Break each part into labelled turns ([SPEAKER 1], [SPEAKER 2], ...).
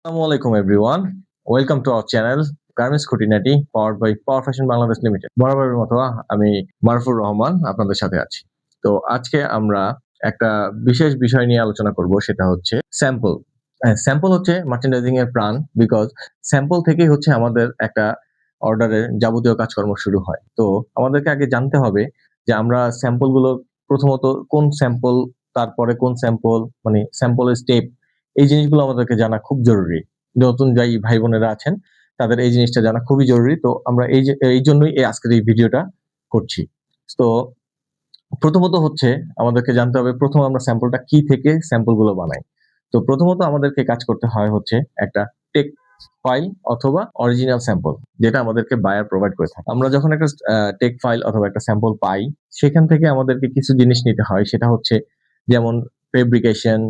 [SPEAKER 1] Assalamu alaikum everyone. Welcome to our channel Garments খুঁটিনাটি powered by Power Fashion Bangladesh Limited. বরাবরের মতো আমি মারুফুর রহমান আপনাদের সাথে আছি। তো আজকে আমরা একটা বিশেষ বিষয় নিয়ে আলোচনা করব, সেটা হচ্ছে স্যাম্পল। স্যাম্পল হচ্ছে মার্চেন্ডাইজিং এর প্রাণ, বিকজ স্যাম্পল থেকেই হচ্ছে আমাদের একটা অর্ডারের যাবতীয় কাজকর্ম শুরু হয়। তো আমাদেরকে আগে জানতে হবে যে আমরা স্যাম্পল গুলো প্রথমত কোন স্যাম্পল, তারপরে কোন স্যাম্পল, মানে স্যাম্পলের স্টেপ, এই জিনিসগুলো আমাদেরকে জানা খুব জরুরি। নতুন যাই ভাই বোনেরা আছেন তাদের এই জিনিসটা জানা খুবই জরুরি। তো আমরা এই জন্যই আজকের এই ভিডিওটা করছি। তো প্রথমত হচ্ছে আমাদেরকে জানতে হবে প্রথম আমরা স্যাম্পলটা কি থেকে স্যাম্পল গুলো বানাই। তো প্রথমত আমাদেরকে কাজ করতে হয় হচ্ছে একটা টেক ফাইল অথবা অরিজিনাল স্যাম্পল, যেটা আমাদেরকে বায়ার প্রোভাইড করে থাকে। আমরা যখন একটা টেক ফাইল অথবা একটা স্যাম্পল পাই, সেখান থেকে আমাদেরকে কিছু জিনিস নিতে হয়। সেটা হচ্ছে যেমন ফেব্রিকেশন,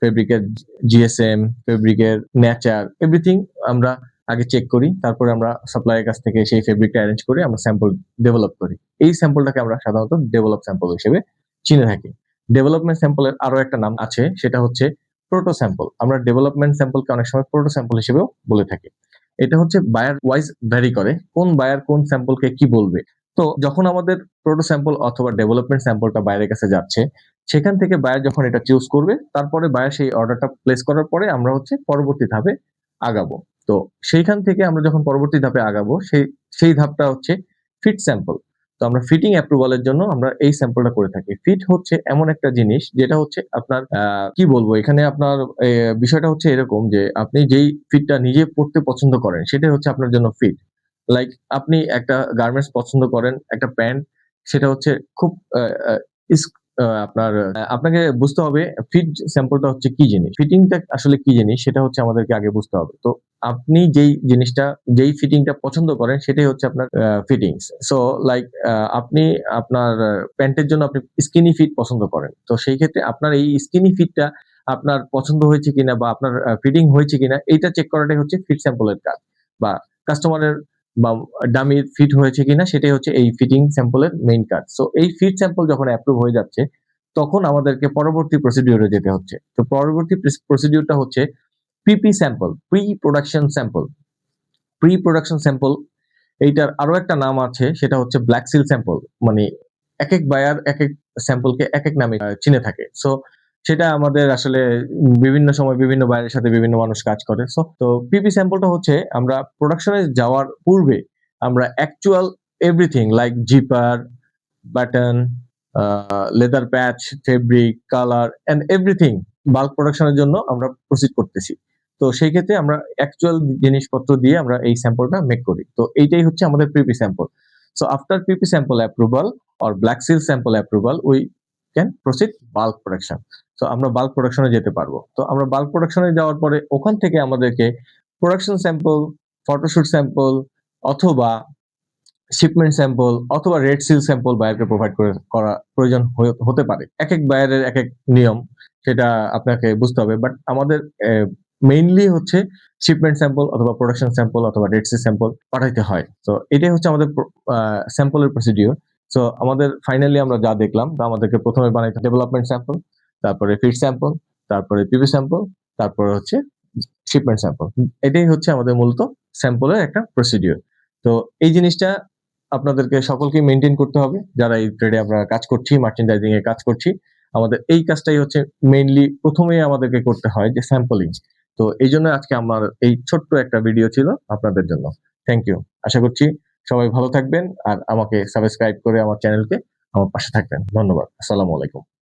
[SPEAKER 1] ফেব্রিকের জিএসএম, ফেব্রিকের নেচার, এভরিথিং আমরা আগে চেক করি। তারপরে আমরা সাপ্লাইয়ের কাছ থেকে সেই ফেব্রিকটা অ্যারেঞ্জ করে আমরা স্যাম্পল ডেভেলপ করি। এই স্যাম্পলটাকে আমরা সাধারণত ডেভেলপ স্যাম্পল হিসেবে চিনে থাকি। ডেভেলপমেন্ট স্যাম্পলের আরো একটা নাম আছে, সেটা হচ্ছে প্রোটো স্যাম্পল। আমরা ডেভেলপমেন্ট স্যাম্পলকে অনেক সময় প্রোটো স্যাম্পল হিসেবেও বলে থাকি। এটা হচ্ছে বায়ার ওয়াইজ ভ্যারি করে, কোন বায়ার কোন স্যাম্পলকে কি বলবে। তো যখন আমাদের প্রোটো স্যাম্পল অথবা ডেভেলপমেন্ট স্যাম্পলটা বাইরের কাছে যাচ্ছে, সেখান থেকে বায়ার যখন এটা চুজ করবে, তারপরে বায়ার সেই অর্ডারটা প্লেস করার পরে আমরা হচ্ছে পরবর্তী ধাপে আগাবো। তো সেইখান থেকে আমরা যখন পরবর্তী ধাপে আগাবো, সেই ধাপটা হচ্ছে ফিট স্যাম্পল। তো আমরা ফিটিং অ্যাপ্রুভালের জন্য আমরা এই স্যাম্পলটা করে থাকি। ফিট হচ্ছে এমন একটা জিনিস যেটা হচ্ছে আপনার কি বলবো, এখানে আপনার বিষয়টা হচ্ছে এরকম যে আপনি যেই ফিটটা নিজে পড়তে পছন্দ করেন সেটাই হচ্ছে আপনার জন্য ফিট। লাইক আপনি একটা গার্মেন্টস পছন্দ করেন, একটা প্যান্ট, সেটা হচ্ছে খুব আপনার আপনাকে বুঝতে হবে ফিট স্যাম্পলটা হচ্ছে কি জিনিস, ফিটিংটা আসলে কি জিনিস সেটা হচ্ছে আমাদেরকে আগে বুঝতে হবে। তো আপনি যেই ফিটিংটা পছন্দ করেন সেটাই হচ্ছে আপনার ফিটিংস। সো লাইক আপনি আপনার প্যান্টের জন্য আপনি স্কিনি ফিট পছন্দ করেন। তো সেই ক্ষেত্রে আপনার এই স্কিনি ফিটটা আপনার পছন্দ হয়েছে কিনা বা আপনার ফিটিং হয়েছে কিনা, এইটা চেক করাটাই হচ্ছে ফিট স্যাম্পলের কাজ। বা কাস্টমারের বা ডামির ফিট হয়েছে কিনা সেটাই হচ্ছে এই ফিটিং স্যাম্পলের মেইন কাজ। সো এই ফিট স্যাম্পল যখন অ্যাপ্রুভ হয়ে যাচ্ছে, তখন আমাদেরকে পরবর্তী প্রসিডিউরে যেতে হচ্ছে। তো পরবর্তী প্রসিডিউরটা হচ্ছে PP sample, pre production sample. Pre production sample এইটার আরো একটা নাম আছে, সেটা হচ্ছে ব্ল্যাক সিল স্যাম্পল। মানে একেক বায়ার একেক স্যাম্পলকে একেক নামে চিনে থাকে। সো সেটা আমাদের আসলে বিভিন্ন সময় বিভিন্ন বায়ারের সাথে বিভিন্ন মানুষ কাজ করে। সো তো পিপি স্যাম্পলটা হচ্ছে আমরা প্রোডাকশনে যাওয়ার পূর্বে আমরা actual everything like zipper, button, leather patch, fabric, colour and everything bulk প্রোডাকশনের জন্য আমরা প্রসিড করতেছি। তো সেই ক্ষেত্রে আমরা অ্যাকচুয়াল জিনিসপত্র দিয়ে আমরা এই স্যাম্পলটা মেক করি। তো এইটাই হচ্ছে আমাদের PP sample. So after PP sample approval or black seal sample approval we can proceed bulk production. So আমরা বাল্ক প্রোডাকশনে যেতে পারবো। তো আমরা বাল্ক প্রোডাকশনে যাওয়ার পরে ওখান থেকে আমাদেরকে প্রোডাকশন স্যাম্পল, ফটোশুট স্যাম্পল অথবা শিপমেন্ট স্যাম্পল অথবা রেড সিল স্যাম্পল বায়ারকে প্রোভাইড করা প্রয়োজন হতে পারে। একেক বায়ারের একেক নিয়ম, সেটা আপনাকে বুঝতে হবে। বাট আমাদের মেইনলি হচ্ছে শিপমেন্ট স্যাম্পল অথবা প্রোডাকশন স্যাম্পল অথবা রেড সিল স্যাম্পল পাঠাইতে হয়। তো এটাই হচ্ছে আমাদের স্যাম্পলের প্রসিডিওর। সো আমাদের ফাইনালি আমরা যা দেখলাম, তা আমাদেরকে প্রথমে বানাইতে ডেভেলপমেন্ট স্যাম্পল, তারপরে ফিট স্যাম্পল, তারপরে পিপি স্যাম্পল, তারপরে হচ্ছে শিপমেন্ট স্যাম্পল। এটাই হচ্ছে আমাদের মূলত স্যাম্পলের একটা প্রসিডিওর। তো এই জিনিসটা আপনাদেরকে সকলকে মেনটেন করতে হবে যারা এই ট্রেডে আমরা কাজ করছি, মার্চেন্ডাইজিং এ কাজ করছি। আমাদের এই কাজটাই হচ্ছে মেইনলি প্রথমেই আমাদেরকে করতে হয় যে স্যাম্পলিং। তো এই জন্য আজকে আমার এই ছোট্ট একটা ভিডিও ছিল আপনাদের জন্য। Thank you. আশা করছি সবাই ভালো থাকবেন আর আমাকে সাবস্ক্রাইব করে আমার চ্যানেলকে আমার পাশে থাকবেন। ধন্যবাদ। আসসালামু আলাইকুম।